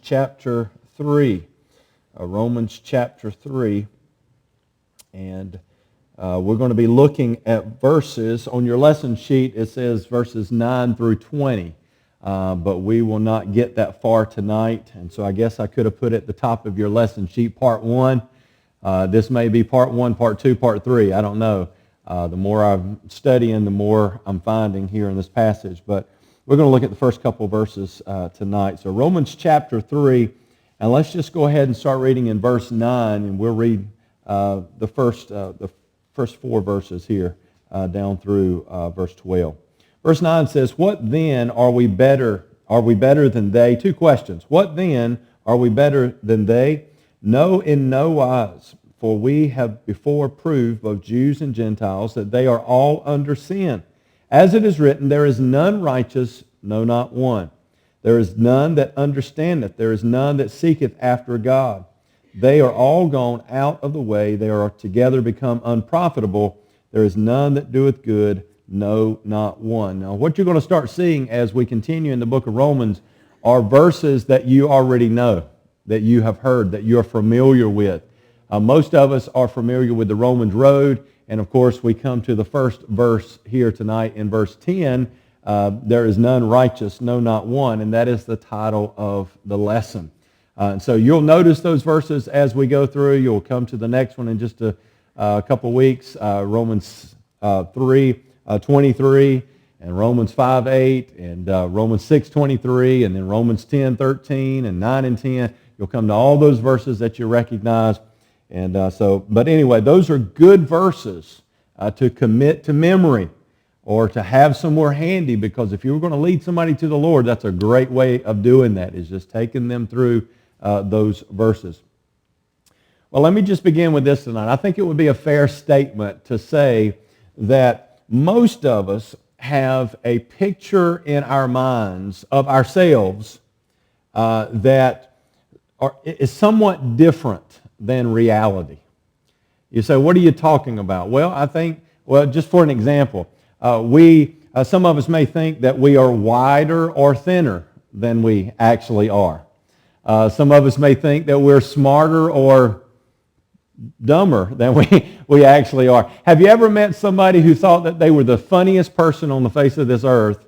chapter 3. Romans chapter 3. And we're going to be looking at verses. On your lesson sheet, it says verses 9 through 20. But we will not get that far tonight. And so I guess I could have put at the top of your lesson sheet part 1. This may be part 1, part 2, part 3. I don't know. The more I'm studying, the more I'm finding here in this passage. But we're going to look at the first couple verses tonight. So Romans chapter 3, and let's just go ahead and start reading in verse 9, and we'll read the first 4 verses here down through verse 12. Verse 9 says, "What then are we better? Are we better than they?" Two questions. What then are we better than they? No, in no wise. For we have before proved, both Jews and Gentiles, that they are all under sin. As it is written, there is none righteous, no, not one. There is none that understandeth. There is none that seeketh after God. They are all gone out of the way. They are together become unprofitable. There is none that doeth good, no, not one. Now, what you're going to start seeing as we continue in the book of Romans are verses that you already know, that you have heard, that you're familiar with. Most of us are familiar with the Romans road, and of course we come to the first verse here tonight in verse 10, there is none righteous, no, not one, and that is the title of the lesson. And so you'll notice those verses as we go through. You'll come to the next one in just a couple weeks, Romans 3:23, and Romans 5:8, and Romans 6:23, and then Romans 10:13, and 9 and 10. You'll come to all those verses that you recognize. And but anyway, those are good verses to commit to memory or to have somewhere handy, because if you were going to lead somebody to the Lord, that's a great way of doing that, is just taking them through those verses. Well, let me just begin with this tonight. I think it would be a fair statement to say that most of us have a picture in our minds of ourselves that is somewhat different than reality. You say, what are you talking about? Well, I think, just for an example, some of us may think that we are wider or thinner than we actually are. Some of us may think that we're smarter or dumber than we actually are. Have you ever met somebody who thought that they were the funniest person on the face of this earth,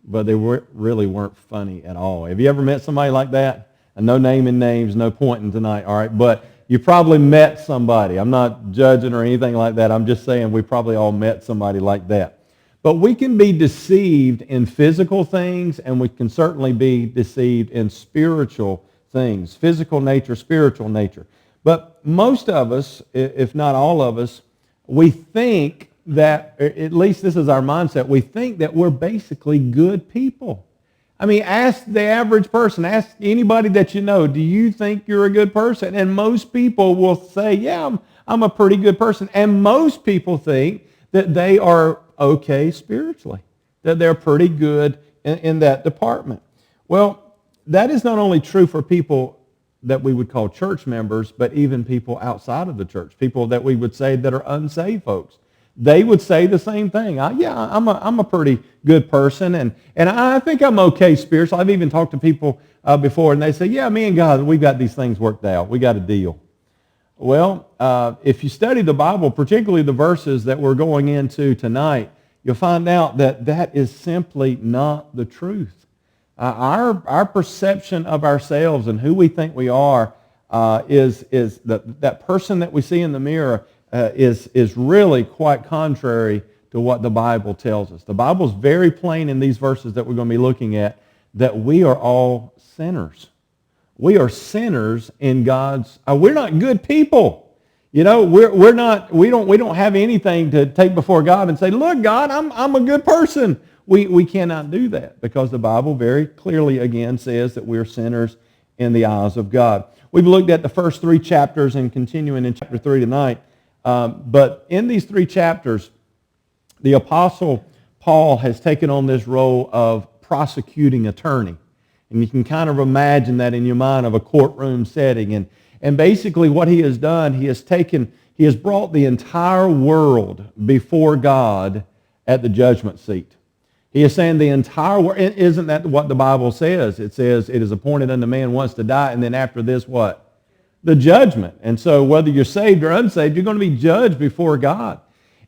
but they really weren't funny at all? Have you ever met somebody like that? And no naming names, no pointing tonight, all right? But you probably met somebody. I'm not judging or anything like that. I'm just saying we probably all met somebody like that. But we can be deceived in physical things, and we can certainly be deceived in spiritual things, physical nature, spiritual nature. But most of us, if not all of us, we think that, at least this is our mindset, we think that we're basically good people. I mean, ask the average person, ask anybody that you know, do you think you're a good person? And most people will say, yeah, I'm a pretty good person. And most people think that they are okay spiritually, that they're pretty good in that department. Well, that is not only true for people that we would call church members, but even people outside of the church, people that we would say that are unsaved folks. They would say the same thing. I'm a pretty good person, and I think I'm okay spiritually. I've even talked to people before, and they say, yeah, me and God, we've got these things worked out. We got a deal. Well, if you study the Bible, particularly the verses that we're going into tonight, you'll find out that that is simply not the truth. Our perception of ourselves and who we think we are is that person that we see in the mirror is really quite contrary to what the Bible tells us. The Bible is very plain in these verses that we're going to be looking at that we are all sinners. We are sinners in God's. We're not good people. You know, we don't have anything to take before God and say, look, God, I'm a good person. We cannot do that, because the Bible very clearly again says that we're sinners in the eyes of God. We've looked at the first 3 chapters and continuing in chapter 3 tonight. But in these 3 chapters, the Apostle Paul has taken on this role of prosecuting attorney. And you can kind of imagine that in your mind of a courtroom setting. And basically what he has done, he has brought the entire world before God at the judgment seat. He is saying the entire world. Isn't that what the Bible says? It says it is appointed unto man once to die, and then after this what? The judgment. And so whether you're saved or unsaved, you're going to be judged before God.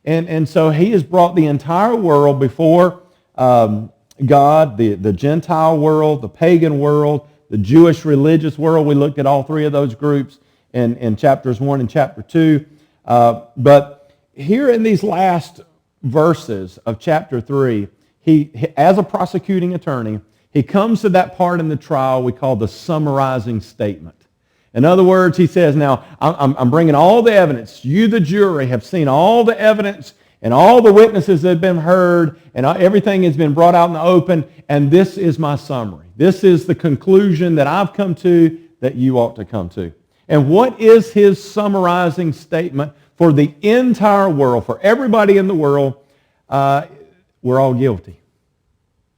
And so he has brought the entire world before God, the Gentile world, the pagan world, the Jewish religious world. We looked at all three of those groups in chapters 1 and chapter 2. But here in these last verses of chapter 3, he, as a prosecuting attorney, he comes to that part in the trial we call the summarizing statement. In other words, he says, now, I'm bringing all the evidence. You, the jury, have seen all the evidence and all the witnesses that have been heard, and everything has been brought out in the open, and this is my summary. This is the conclusion that I've come to that you ought to come to. And what is his summarizing statement for the entire world, for everybody in the world? We're all guilty.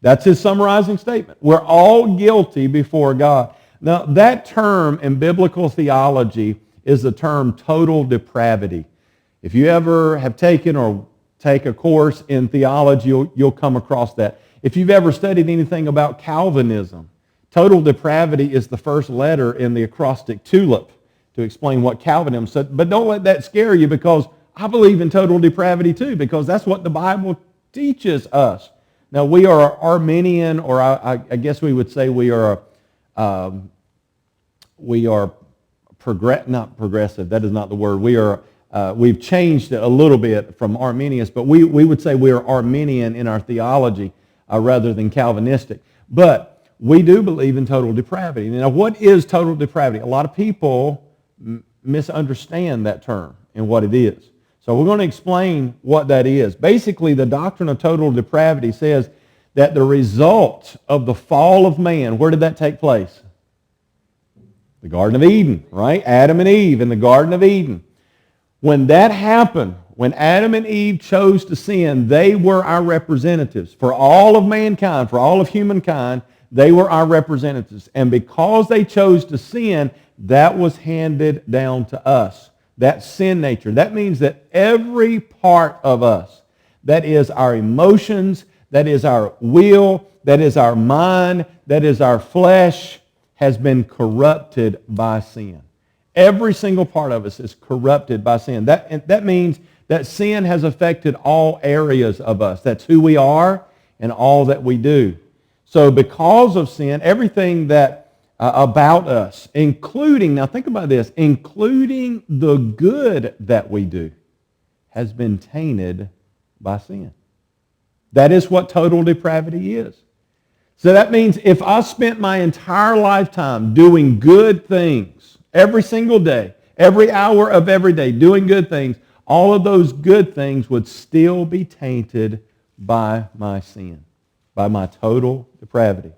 That's his summarizing statement. We're all guilty before God. Now, that term in biblical theology is the term total depravity. If you ever have taken or take a course in theology, you'll come across that. If you've ever studied anything about Calvinism, total depravity is the first letter in the acrostic TULIP to explain what Calvinism said. But don't let that scare you, because I believe in total depravity too, because that's what the Bible teaches us. Now, we are Arminian, or I guess we would say we are not progressive. That is not the word. We've changed it a little bit from Arminius, but we would say we are Arminian in our theology rather than Calvinistic. But we do believe in total depravity. Now, what is total depravity? A lot of people misunderstand that term and what it is. So we're going to explain what that is. Basically, the doctrine of total depravity says that the result of the fall of man, where did that take place? The Garden of Eden, right? Adam and Eve in the Garden of Eden. When that happened, when Adam and Eve chose to sin, they were our representatives. For all of mankind, for all of humankind, they were our representatives. And because they chose to sin, that was handed down to us. That sin nature. That means that every part of us, that is our emotions, that is our will, that is our mind, that is our flesh, has been corrupted by sin. Every single part of us is corrupted by sin. That means that sin has affected all areas of us. That's who we are and all that we do. So because of sin, everything that about us, including, now think about this, including the good that we do, has been tainted by sin. That is what total depravity is. So that means if I spent my entire lifetime doing good things, every single day, every hour of every day, doing good things, all of those good things would still be tainted by my sin, by my total depravity.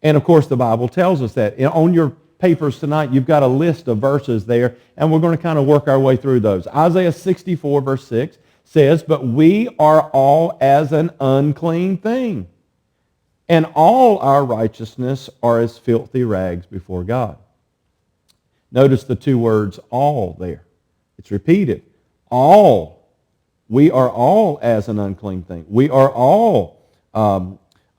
And of course, the Bible tells us that. On your papers tonight, you've got a list of verses there, and we're going to kind of work our way through those. Isaiah 64, verse 6 says, "But we are all as an unclean thing, and all our righteousness are as filthy rags before God." Notice the two words all there. It's repeated. All. We are all as an unclean thing. We are all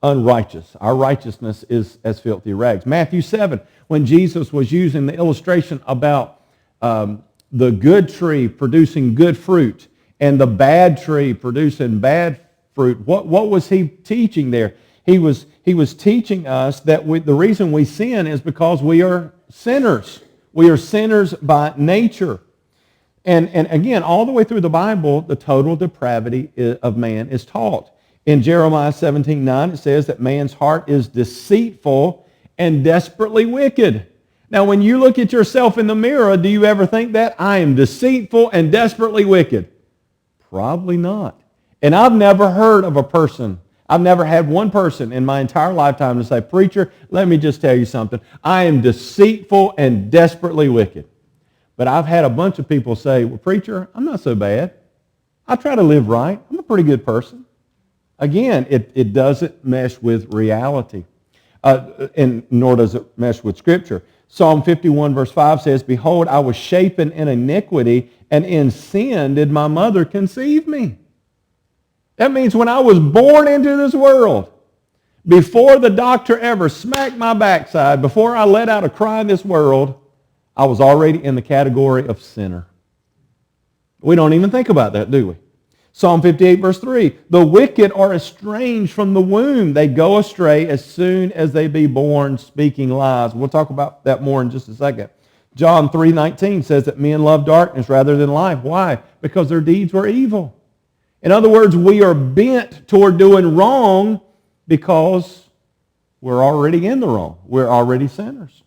unrighteous. Our righteousness is as filthy rags. Matthew 7, when Jesus was using the illustration about the good tree producing good fruit and the bad tree producing bad fruit, what was he teaching there? He was teaching us that the reason we sin is because we are sinners. We are sinners by nature. And again, all the way through the Bible, the total depravity of man is taught. In Jeremiah 17:9, it says that man's heart is deceitful and desperately wicked. Now, when you look at yourself in the mirror, do you ever think that? I am deceitful and desperately wicked. Probably not. And I've never heard of a person, I've never had one person in my entire lifetime to say, "Preacher, let me just tell you something. I am deceitful and desperately wicked." But I've had a bunch of people say, "Well, preacher, I'm not so bad. I try to live right. I'm a pretty good person." Again, it doesn't mesh with reality, and nor does it mesh with Scripture. Psalm 51, verse 5 says, "Behold, I was shapen in iniquity, and in sin did my mother conceive me." That means when I was born into this world, before the doctor ever smacked my backside, before I let out a cry in this world, I was already in the category of sinner. We don't even think about that, do we? Psalm 58, verse 3, the wicked are estranged from the womb. They go astray as soon as they be born, speaking lies. We'll talk about that more in just a second. John 3:19 says that men love darkness rather than light. Why? Because their deeds were evil. In other words, we are bent toward doing wrong because we're already in the wrong. We're already sinners.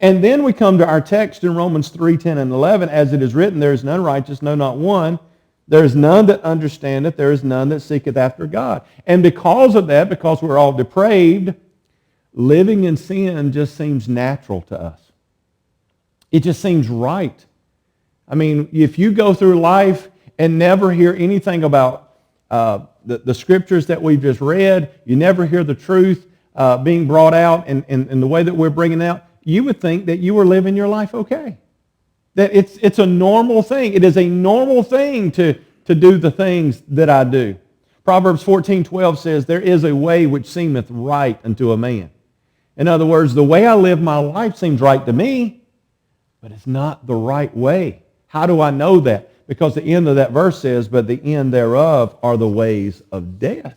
And then we come to our text in Romans 3:10 and 11. As it is written, there is none righteous, no, not one. There is none that understandeth. There is none that seeketh after God. And because of that, because we're all depraved, living in sin just seems natural to us. It just seems right. I mean, if you go through life and never hear anything about the scriptures that we've just read, you never hear the truth being brought out in the way that we're bringing it out, you would think that you were living your life okay. That it's a normal thing. It is a normal thing to do the things that I do. Proverbs 14:12 says, there is a way which seemeth right unto a man. In other words, the way I live my life seems right to me, but it's not the right way. How do I know that? Because the end of that verse says, but the end thereof are the ways of death.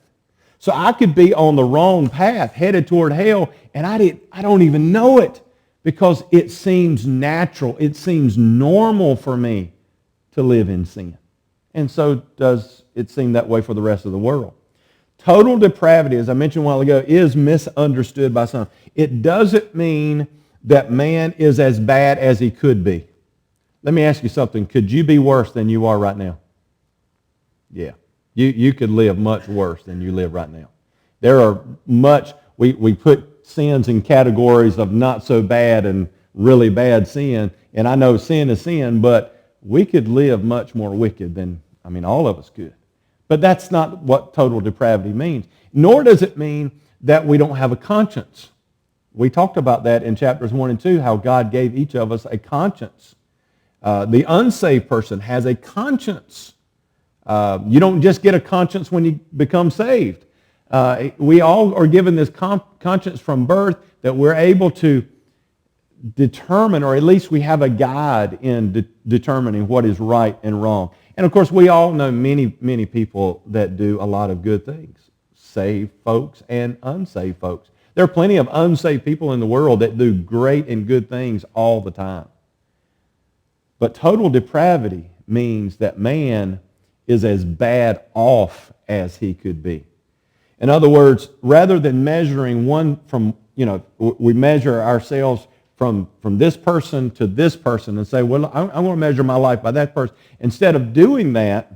So I could be on the wrong path, headed toward hell, and I don't even know it because it seems natural. It seems normal for me to live in sin. And so does it seem that way for the rest of the world. Total depravity, as I mentioned a while ago, is misunderstood by some. It doesn't mean that man is as bad as he could be. Let me ask you something. Could you be worse than you are right now? Yeah. You could live much worse than you live right now. There are much, we put sins in categories of not so bad and really bad sin. And I know sin is sin, but we could live much more wicked than, all of us could. But that's not what total depravity means. Nor does it mean that we don't have a conscience. We talked about that in chapters 1 and 2, how God gave each of us a conscience. The unsaved person has a conscience. You don't just get a conscience when you become saved. We all are given this conscience from birth that we're able to determine, or at least we have a guide in determining what is right and wrong. And of course, we all know many, many people that do a lot of good things, saved folks and unsaved folks. There are plenty of unsaved people in the world that do great and good things all the time. But total depravity means that man is as bad off as he could be. In other words, rather than measuring one from, we measure ourselves from this person to this person and say, well, I want to measure my life by that person. Instead of doing that,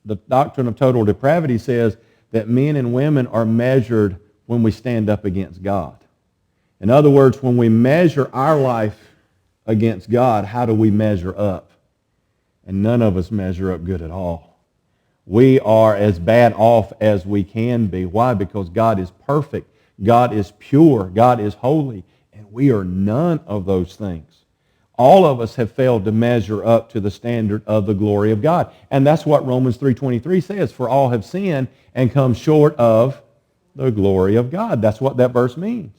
the doctrine of total depravity says that men and women are measured when we stand up against God. In other words, when we measure our life against God, how do we measure up? And none of us measure up good at all. We are as bad off as we can be. Why? Because God is perfect. God is pure. God is holy. And we are none of those things. All of us have failed to measure up to the standard of the glory of God. And that's what Romans 3:23 says. For all have sinned and come short of the glory of God. That's what that verse means.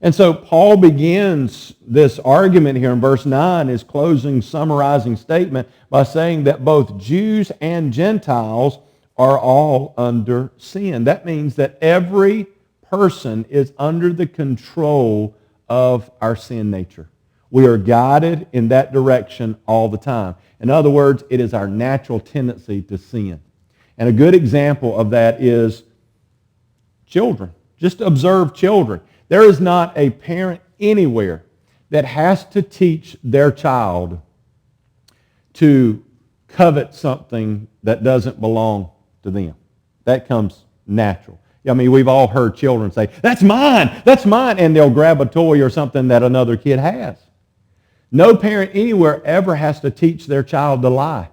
And so Paul begins this argument here in verse 9, his closing summarizing statement, by saying that both Jews and Gentiles are all under sin. That means that every person is under the control of our sin nature. We are guided in that direction all the time. In other words, it is our natural tendency to sin. And a good example of that is children. Just observe children. There is not a parent anywhere that has to teach their child to covet something that doesn't belong to them. That comes natural. We've all heard children say, that's mine, and they'll grab a toy or something that another kid has. No parent anywhere ever has to teach their child to lie.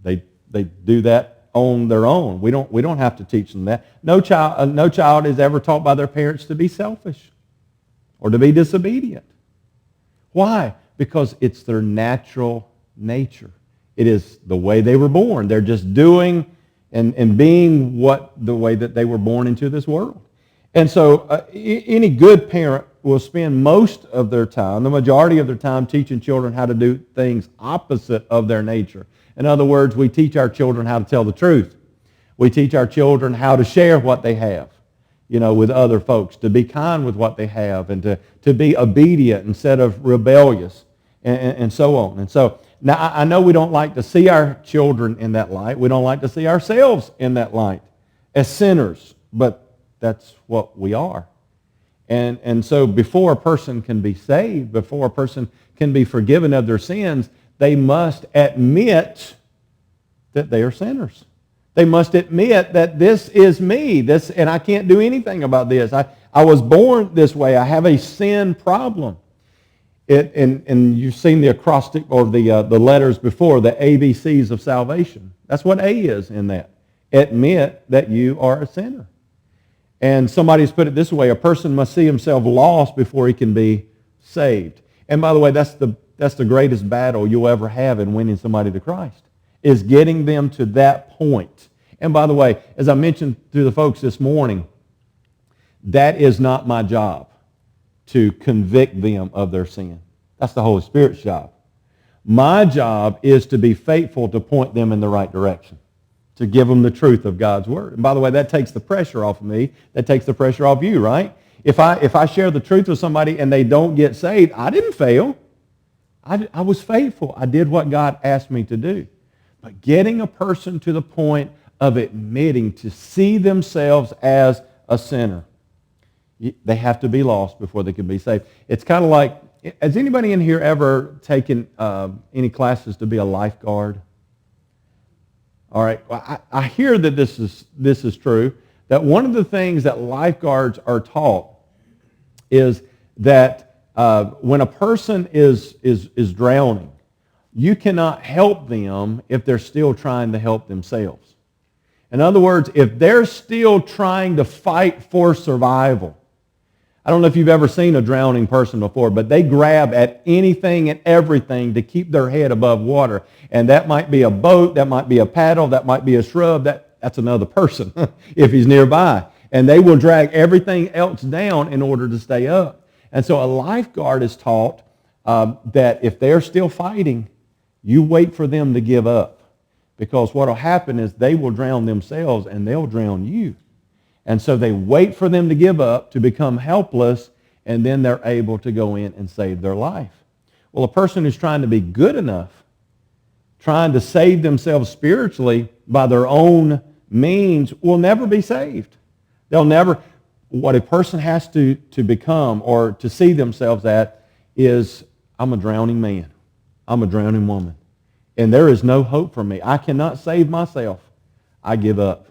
They do that on their own. We don't have to teach them that. No child is ever taught by their parents to be selfish or to be disobedient. Why? Because it's their natural nature. It is the way they were born. They're just doing and being the way that they were born into this world. And so any good parent will spend most of their time, the majority of their time, teaching children how to do things opposite of their nature. In other words, we teach our children how to tell the truth. We teach our children how to share what they have, with other folks, to be kind with what they have, and to be obedient instead of rebellious, and so on. And so now I know we don't like to see our children in that light. We don't like to see ourselves in that light as sinners, but that's what we are. And so before a person can be saved, before a person can be forgiven of their sins, they must admit that they are sinners. They must admit that this is me, and I can't do anything about this. I was born this way. I have a sin problem. And you've seen the acrostic or the letters before, the ABCs of salvation. That's what A is in that. Admit that you are a sinner. And somebody's put it this way: a person must see himself lost before he can be saved. And by the way, that's the greatest battle you'll ever have in winning somebody to Christ, is getting them to that point. And by the way, as I mentioned to the folks this morning, that is not my job, to convict them of their sin. That's the Holy Spirit's job. My job is to be faithful to point them in the right direction, to give them the truth of God's Word. And by the way, that takes the pressure off of me. That takes the pressure off you, right? If I share the truth with somebody and they don't get saved, I didn't fail. I was faithful. I did what God asked me to do. But getting a person to the point of admitting to see themselves as a sinner, they have to be lost before they can be saved. It's kind of like, has anybody in here ever taken any classes to be a lifeguard? All right, well, I hear that this is true, that one of the things that lifeguards are taught is that when a person is drowning, you cannot help them if they're still trying to help themselves. In other words, if they're still trying to fight for survival, I don't know if you've ever seen a drowning person before, but they grab at anything and everything to keep their head above water. And that might be a boat, that might be a paddle, that might be a shrub, that's another person if he's nearby. And they will drag everything else down in order to stay up. And so a lifeguard is taught that if they're still fighting, you wait for them to give up. Because what will happen is they will drown themselves and they'll drown you. And so they wait for them to give up, to become helpless, and then they're able to go in and save their life. Well, a person who's trying to be good enough, trying to save themselves spiritually by their own means, will never be saved. They'll never. What a person has to become or to see themselves at is, I'm a drowning man. I'm a drowning woman. And there is no hope for me. I cannot save myself. I give up.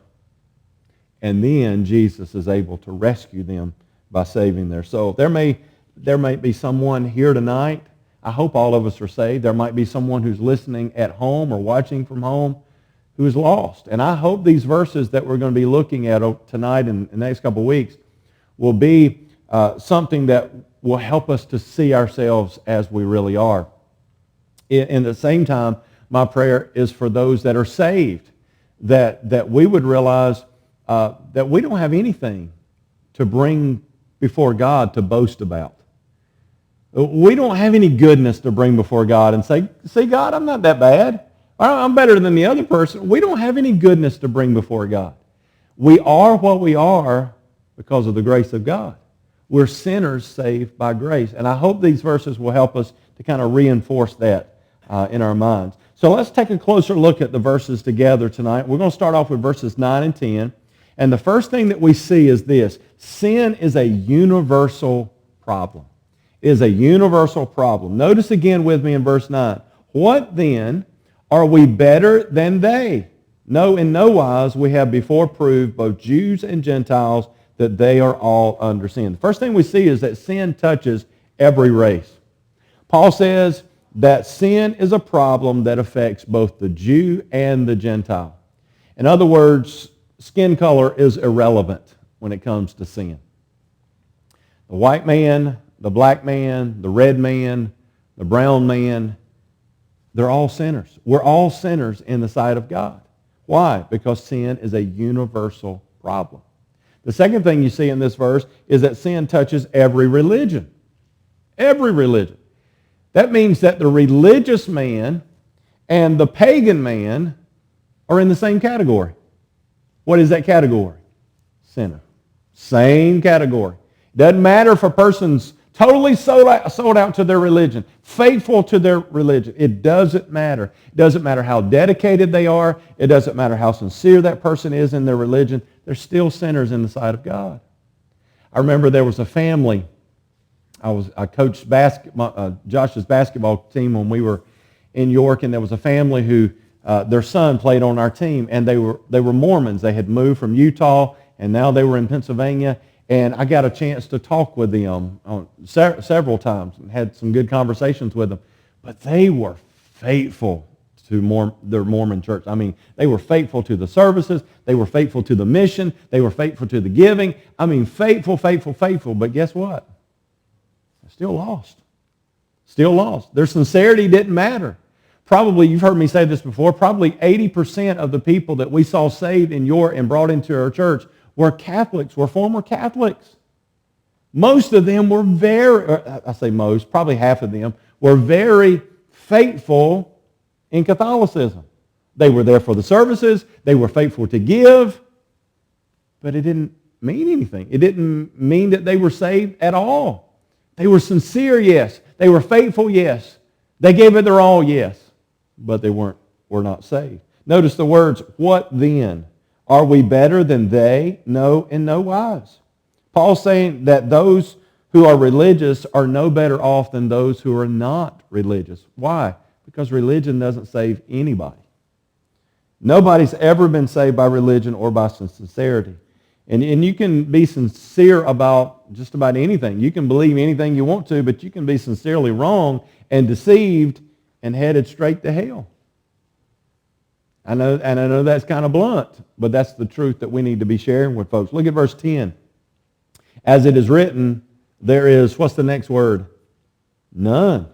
And then Jesus is able to rescue them by saving their soul. There may be someone here tonight. I hope all of us are saved. There might be someone who's listening at home or watching from home who is lost. And I hope these verses that we're going to be looking at tonight and the next couple of weeks will be something that will help us to see ourselves as we really are. In the same time, my prayer is for those that are saved, that we would realize that we don't have anything to bring before God to boast about. We don't have any goodness to bring before God and say, see, God, I'm not that bad. I'm better than the other person. We don't have any goodness to bring before God. We are what we are because of the grace of God. We're sinners saved by grace. And I hope these verses will help us to kind of reinforce that in our minds. So let's take a closer look at the verses together tonight. We're going to start off with verses 9 and 10. And the first thing that we see is this: sin is a universal problem. It is a universal problem. Notice again with me in verse 9. What then? Are we better than they? No, in no wise. We have before proved, both Jews and Gentiles, that they are all under sin. The first thing we see is that sin touches every race. Paul says that sin is a problem that affects both the Jew and the Gentile. In other words, skin color is irrelevant when it comes to sin. The white man, the black man, the red man, the brown man, they're all sinners. We're all sinners in the sight of God. Why? Because sin is a universal problem. The second thing you see in this verse is that sin touches every religion. Every religion. That means that the religious man and the pagan man are in the same category. What is that category? Sinner. Same category. Doesn't matter if a person's totally sold out to their religion, faithful to their religion. It doesn't matter. It doesn't matter how dedicated they are. It doesn't matter how sincere that person is in their religion. They're still sinners in the sight of God. I remember there was a family. I coached Josh's basketball team when we were in York, and there was a family who their son played on our team, and they were Mormons. They had moved from Utah, and now they were in Pennsylvania. And I got a chance to talk with them several times and had some good conversations with them. But they were faithful to their Mormon church. I mean, they were faithful to the services. They were faithful to the mission. They were faithful to the giving. I mean, faithful. But guess what? They're still lost. Still lost. Their sincerity didn't matter. Probably, you've heard me say this before, probably 80% of the people that we saw saved in York and brought into our church were Catholics, were former Catholics. Most of them were probably half of them, were very faithful in Catholicism. They were there for the services. They were faithful to give. But it didn't mean anything. It didn't mean that they were saved at all. They were sincere, yes. They were faithful, yes. They gave it their all, yes. But they were not saved. Notice the words, what then? Are we better than they? No, in no wise. Paul's saying that those who are religious are no better off than those who are not religious. Why? Because religion doesn't save anybody. Nobody's ever been saved by religion or by sincerity. And you can be sincere about just about anything. You can believe anything you want to, but you can be sincerely wrong and deceived and headed straight to hell. I know that's kind of blunt, but that's the truth that we need to be sharing with folks. Look at verse 10. As it is written, there is, what's the next word? None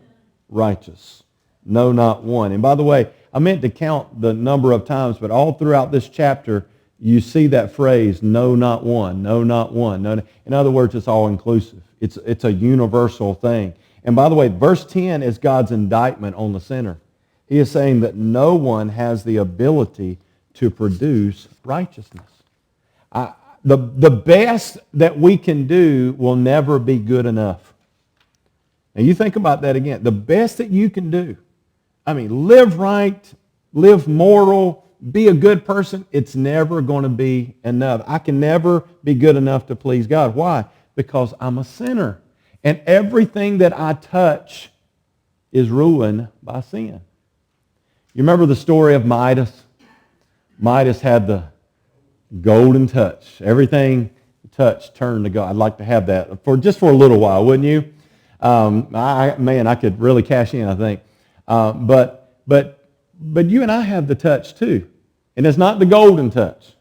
righteous. No, not one. And by the way, I meant to count the number of times, but all throughout this chapter, you see that phrase, no, not one. No, not one. No, in other words, it's all inclusive. It's a universal thing. And by the way, verse 10 is God's indictment on the sinner. He is saying that no one has the ability to produce righteousness. The best that we can do will never be good enough. Now you think about that again. The best that you can do, I mean, live right, live moral, be a good person, it's never going to be enough. I can never be good enough to please God. Why? Because I'm a sinner. And everything that I touch is ruined by sin. You remember the story of Midas? Midas had the golden touch. Everything touched turned to God. I'd like to have that for a little while, wouldn't you? I could really cash in, I think. But you and I have the touch too. And it's not the golden touch.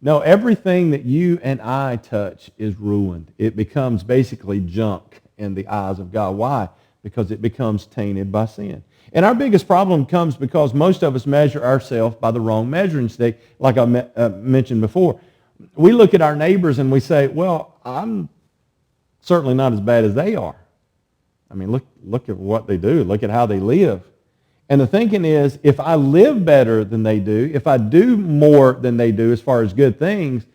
No, everything that you and I touch is ruined. It becomes basically junk in the eyes of God. Why? Because it becomes tainted by sin. And our biggest problem comes because most of us measure ourselves by the wrong measuring stick, like I mentioned before. We look at our neighbors and we say, well, I'm certainly not as bad as they are. I mean, look at what they do. Look at how they live. And the thinking is, if I live better than they do, if I do more than they do as far as good things,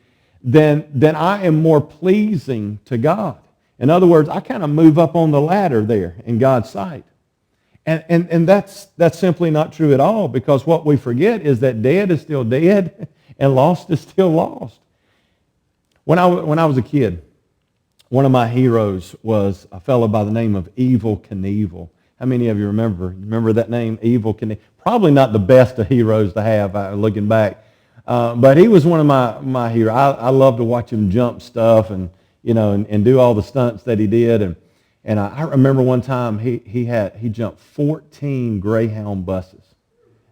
then I am more pleasing to God. In other words, I kind of move up on the ladder there in God's sight. And that's simply not true at all, because what we forget is that dead is still dead and lost is still lost. When I was a kid, one of my heroes was a fellow by the name of Evel Knievel. How many of you remember that name, Evel Knievel? Probably not the best of heroes to have looking back, but he was one of my heroes. I love to watch him jump stuff and do all the stunts that he did. And I remember one time he jumped 14 Greyhound buses.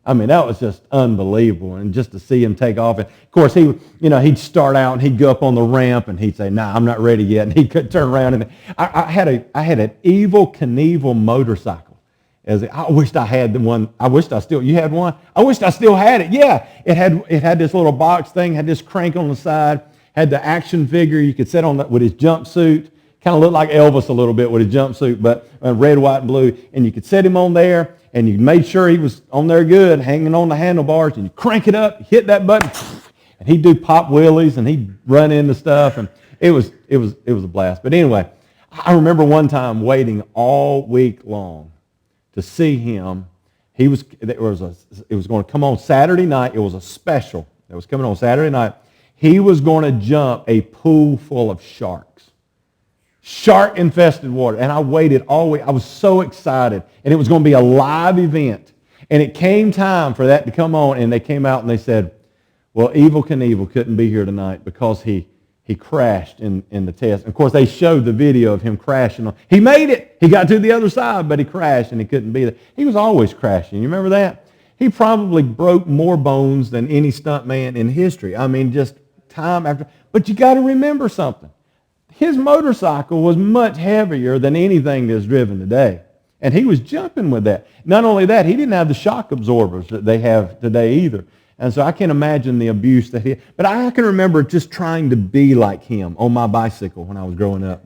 I mean, that was just unbelievable. And just to see him take off. And of course, he'd start out and he'd go up on the ramp and he'd say, "Nah, I'm not ready yet." And he'd turn around. And I had an Evel Knievel motorcycle. I wished I had the one. You had one? I wished I still had it. Yeah, it had this little box thing, had this crank on the side, had the action figure you could sit on that with his jumpsuit. Kind of looked like Elvis a little bit with his jumpsuit, but red, white, and blue. And you could set him on there, and you made sure he was on there good, hanging on the handlebars, and you crank it up, hit that button, and he'd do pop wheelies, and he'd run into stuff, and it was a blast. But anyway, I remember one time waiting all week long to see him. It was going to come on Saturday night. It was a special that was coming on Saturday night. He was going to jump a pool full of sharks. Shark-infested water. And I waited all week. I was so excited. And it was going to be a live event. And it came time for that to come on, and they came out and they said, well, Evel Knievel couldn't be here tonight because he crashed in the test. And of course, they showed the video of him crashing. He made it. He got to the other side, but he crashed and he couldn't be there. He was always crashing. You remember that? He probably broke more bones than any stuntman in history. I mean, just time after. But you got to remember something. His motorcycle was much heavier than anything that's driven today. And he was jumping with that. Not only that, he didn't have the shock absorbers that they have today either. And so I can't imagine the abuse that he had. But I can remember just trying to be like him on my bicycle when I was growing up.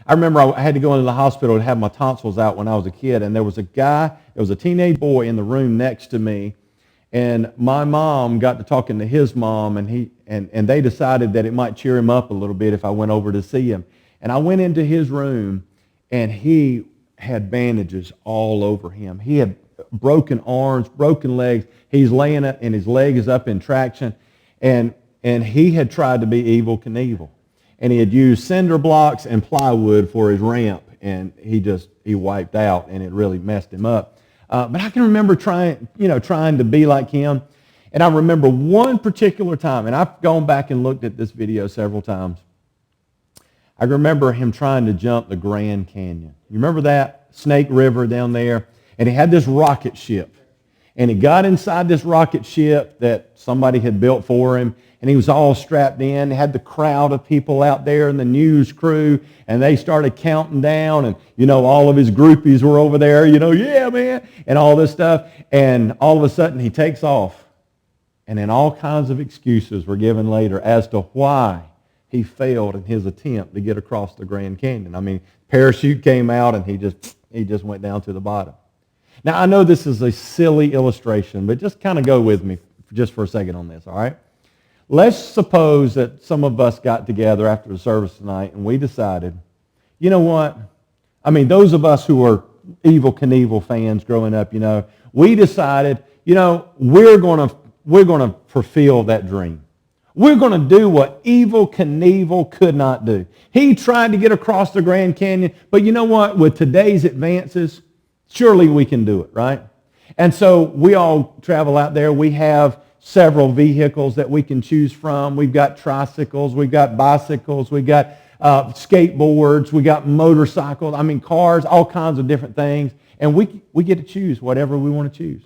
I remember I had to go into the hospital to have my tonsils out when I was a kid. And there was a teenage boy in the room next to me. And my mom got to talking to his mom, and they decided that it might cheer him up a little bit if I went over to see him. And I went into his room, and he had bandages all over him. He had broken arms, broken legs. He's laying up, and his leg is up in traction. And he had tried to be Evel Knievel. And he had used cinder blocks and plywood for his ramp, and he wiped out, and it really messed him up. But I can remember trying to be like him. And I remember one particular time, and I've gone back and looked at this video several times. I remember him trying to jump the Grand Canyon. You remember that? Snake River down there. And he had this rocket ship. And he got inside this rocket ship that somebody had built for him. And he was all strapped in. He had the crowd of people out there and the news crew. And they started counting down. And, all of his groupies were over there, yeah, man, and all this stuff. And all of a sudden, he takes off. And then all kinds of excuses were given later as to why he failed in his attempt to get across the Grand Canyon. I mean, parachute came out, and he just went down to the bottom. Now, I know this is a silly illustration, but just kind of go with me just for a second on this, all right? Let's suppose that some of us got together after the service tonight, and we decided, you know what? I mean, those of us who are Evel Knievel fans growing up, we decided, we're going to fulfill that dream. We're going to do what Evel Knievel could not do. He tried to get across the Grand Canyon, but you know what? With today's advances, surely we can do it, right? And so we all travel out there. We have several vehicles that we can choose from. We've got tricycles. We've got bicycles. We've got skateboards. We got motorcycles. I mean, cars, all kinds of different things. And we get to choose whatever we want to choose.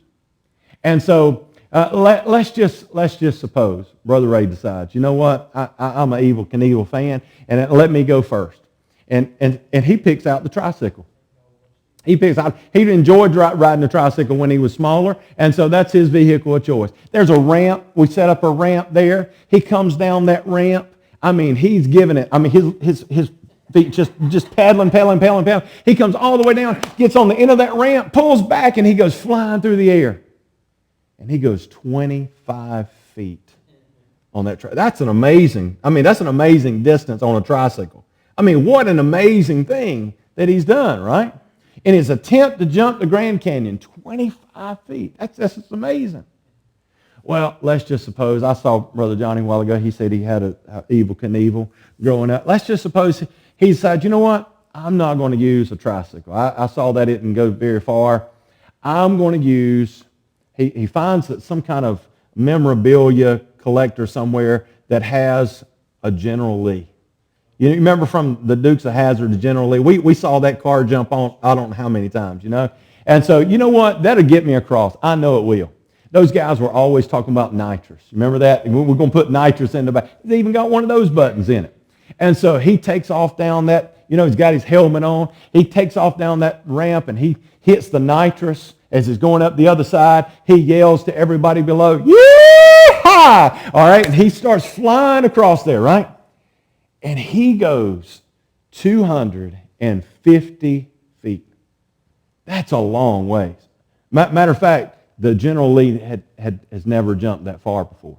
And so let's just suppose Brother Ray decides, you know what, I'm an Evel Knievel fan, and let me go first. And he picks out the tricycle. He enjoyed riding a tricycle when he was smaller, and so that's his vehicle of choice. There's a ramp. We set up a ramp there. He comes down that ramp. I mean, he's giving it. I mean, his feet just paddling. He comes all the way down, gets on the end of that ramp, pulls back, and he goes flying through the air. And he goes 25 feet on that tricycle. That's an amazing distance on a tricycle. I mean, what an amazing thing that he's done, right? In his attempt to jump the Grand Canyon, 25 feet. That's just amazing. Well, let's just suppose, I saw Brother Johnny a while ago, he said he had a Evel Knievel growing up. Let's just suppose he decided, you know what, I'm not going to use a tricycle. I saw that it didn't go very far. I'm going to use, he finds that some kind of memorabilia collector somewhere that has a General Lee. You remember from the Dukes of Hazzard, the General Lee, we saw that car jump on, I don't know how many times, And so, you know what? That'll get me across. I know it will. Those guys were always talking about nitrous. Remember that? We're going to put nitrous in the back. They even got one of those buttons in it. And so he takes off down that, he's got his helmet on. He takes off down that ramp and he hits the nitrous as he's going up the other side. He yells to everybody below, "Yee-haw!" All right, and he starts flying across there, right? And he goes 250 feet. That's a long ways. Matter of fact, the General Lee has never jumped that far before.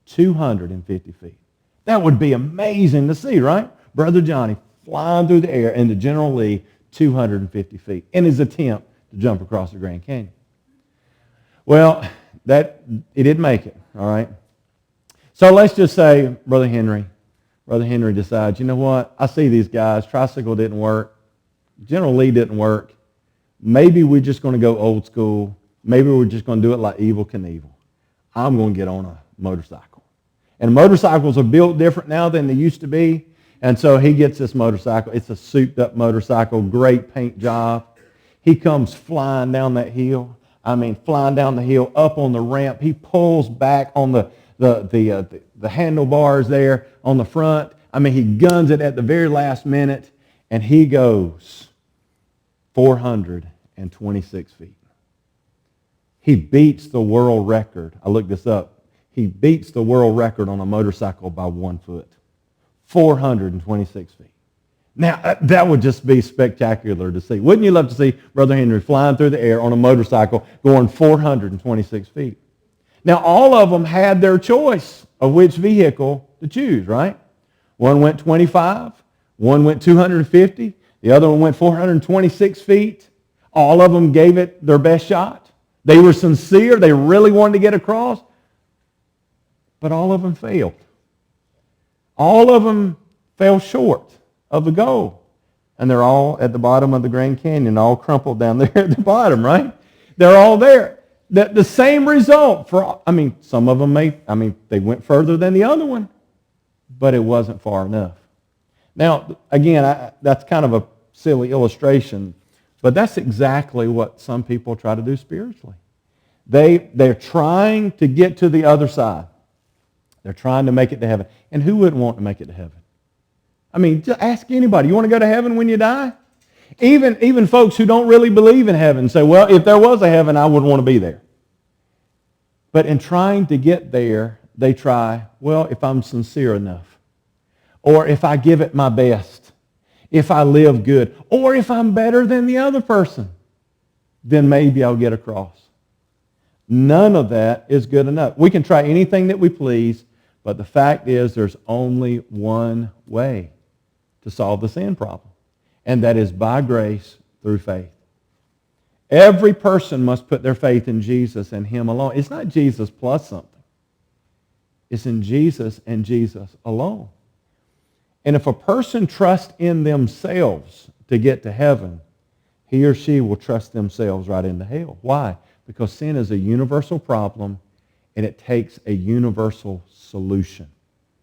250 feet. That would be amazing to see, right? Brother Johnny flying through the air and the General Lee 250 feet in his attempt to jump across the Grand Canyon. Well, he didn't make it, all right? So let's just say Brother Henry decides, you know what? I see these guys. Tricycle didn't work. General Lee didn't work. Maybe we're just going to go old school. Maybe we're just going to do it like Evel Knievel. I'm going to get on a motorcycle. And motorcycles are built different now than they used to be. And so he gets this motorcycle. It's a souped-up motorcycle, great paint job. He comes flying down that hill. Flying down the hill, up on the ramp. He pulls back on the handlebars there on the front. He guns it at the very last minute, and he goes 426 feet. He beats the world record. I looked this up. He beats the world record on a motorcycle by 1 foot. 426 feet. Now, that would just be spectacular to see. Wouldn't you love to see Brother Henry flying through the air on a motorcycle going 426 feet? Now, all of them had their choice of which vehicle to choose, right? One went 25, one went 250, the other one went 426 feet. All of them gave it their best shot. They were sincere. They really wanted to get across. But all of them failed. All of them fell short of the goal. And they're all at the bottom of the Grand Canyon, all crumpled down there at the bottom, right? They're all there. The same result for, some of them they went further than the other one, but it wasn't far enough. Now, again, that's kind of a silly illustration, but that's exactly what some people try to do spiritually. They're trying to get to the other side. They're trying to make it to heaven. And who wouldn't want to make it to heaven? Just ask anybody. You want to go to heaven when you die? Even folks who don't really believe in heaven say, well, if there was a heaven, I would want to be there. But in trying to get there, they try, well, if I'm sincere enough, or if I give it my best, if I live good, or if I'm better than the other person, then maybe I'll get across. None of that is good enough. We can try anything that we please, but the fact is there's only one way to solve the sin problem, and that is by grace through faith. Every person must put their faith in Jesus and Him alone. It's not Jesus plus something. It's in Jesus and Jesus alone. And if a person trusts in themselves to get to heaven, he or she will trust themselves right into hell. Why? Because sin is a universal problem, and it takes a universal solution.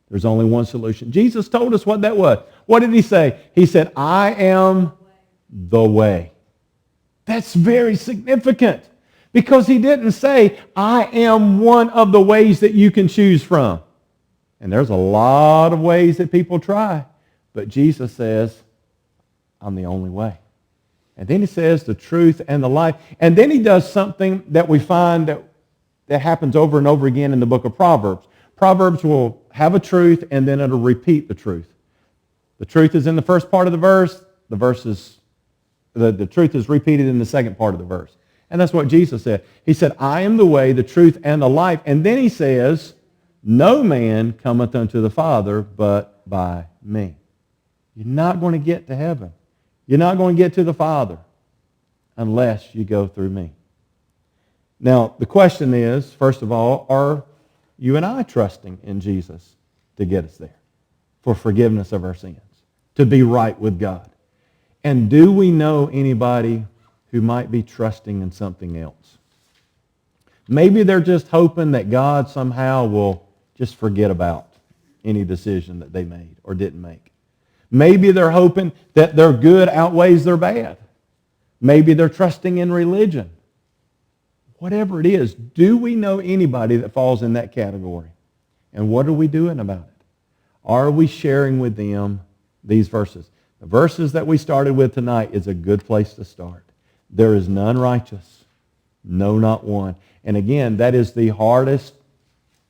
There's only one solution. Jesus told us what that was. What did He say? He said, I am the way. That's very significant, because He didn't say, I am one of the ways that you can choose from. And there's a lot of ways that people try, but Jesus says, I'm the only way. And then He says the truth and the life. And then He does something that we find that happens over and over again in the book of Proverbs. Proverbs will have a truth, and then it'll repeat the truth. The truth is in the first part of the verse. The truth is repeated in the second part of the verse. And that's what Jesus said. He said, I am the way, the truth, and the life. And then He says, no man cometh unto the Father but by me. You're not going to get to heaven. You're not going to get to the Father unless you go through me. Now, the question is, first of all, are you and I trusting in Jesus to get us there for forgiveness of our sins, to be right with God? And do we know anybody who might be trusting in something else? Maybe they're just hoping that God somehow will just forget about any decision that they made or didn't make. Maybe they're hoping that their good outweighs their bad. Maybe they're trusting in religion. Whatever it is, do we know anybody that falls in that category? And what are we doing about it? Are we sharing with them these verses? The verses that we started with tonight is a good place to start. There is none righteous, no, not one. And again, that is the hardest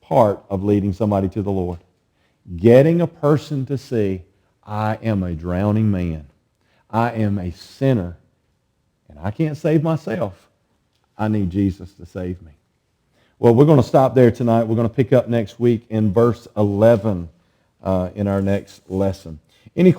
part of leading somebody to the Lord. Getting a person to see, I am a drowning man. I am a sinner, and I can't save myself. I need Jesus to save me. Well, we're going to stop there tonight. We're going to pick up next week in verse 11 in our next lesson. Any